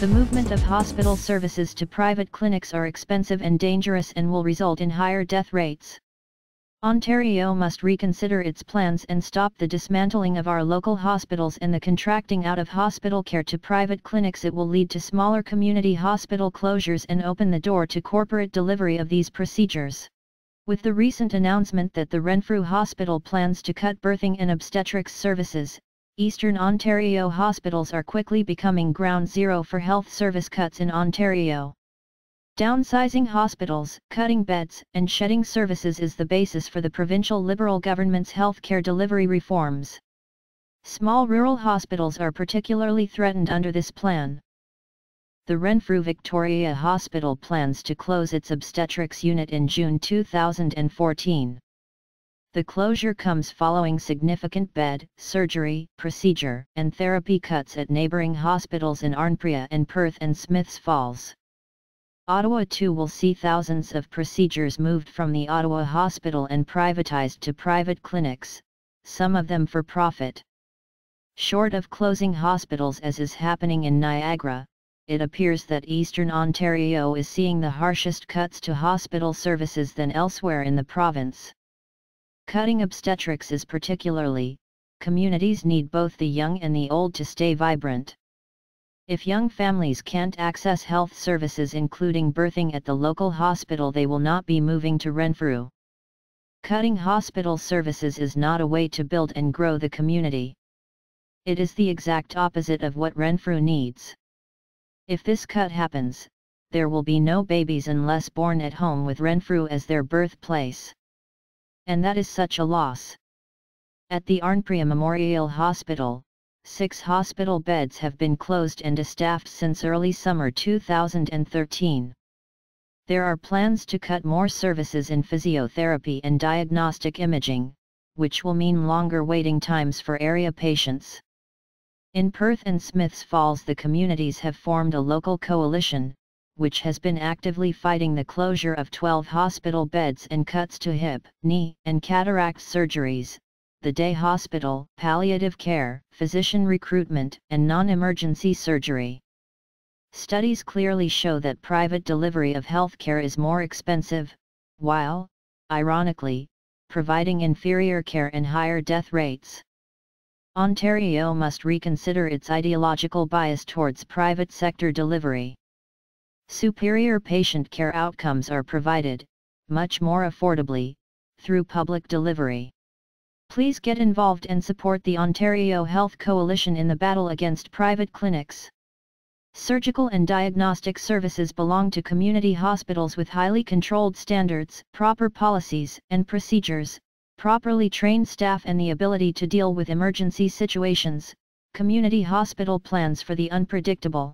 The movement of hospital services to private clinics are expensive and dangerous and will result in higher death rates. Ontario must reconsider its plans and stop the dismantling of our local hospitals and the contracting out of hospital care to private clinics. It will lead to smaller community hospital closures and open the door to corporate delivery of these procedures. With the recent announcement that the Renfrew Hospital plans to cut birthing and obstetrics services, Eastern Ontario hospitals are quickly becoming ground zero for health service cuts in Ontario. Downsizing hospitals, cutting beds, and shedding services is the basis for the provincial Liberal government's healthcare delivery reforms. Small rural hospitals are particularly threatened under this plan. The Renfrew Victoria Hospital plans to close its obstetrics unit in June 2014. The closure comes following significant bed, surgery, procedure, and therapy cuts at neighbouring hospitals in Arnprior and Perth and Smiths Falls. Ottawa too will see thousands of procedures moved from the Ottawa Hospital and privatized to private clinics, some of them for profit. Short of closing hospitals as is happening in Niagara, it appears that Eastern Ontario is seeing the harshest cuts to hospital services than elsewhere in the province. Cutting obstetrics is particularly, communities need both the young and the old to stay vibrant. If young families can't access health services including birthing at the local hospital, they will not be moving to Renfrew. Cutting hospital services is not a way to build and grow the community. It is the exact opposite of what Renfrew needs. If this cut happens, there will be no babies unless born at home with Renfrew as their birthplace. And that is such a loss. At the Arnprior Memorial Hospital, 6 hospital beds have been closed and destaffed since early summer 2013. There are plans to cut more services in physiotherapy and diagnostic imaging, which will mean longer waiting times for area patients. In Perth and Smiths Falls, the communities have formed a local coalition, which has been actively fighting the closure of 12 hospital beds and cuts to hip, knee, and cataract surgeries, the day hospital, palliative care, physician recruitment, and non-emergency surgery. Studies clearly show that private delivery of healthcare is more expensive, while, ironically, providing inferior care and higher death rates. Ontario must reconsider its ideological bias towards private sector delivery. Superior patient care outcomes are provided, much more affordably, through public delivery. Please get involved and support the Ontario Health Coalition in the battle against private clinics. Surgical and diagnostic services belong to community hospitals with highly controlled standards, proper policies and procedures, properly trained staff, and the ability to deal with emergency situations. Community hospital plans for the unpredictable.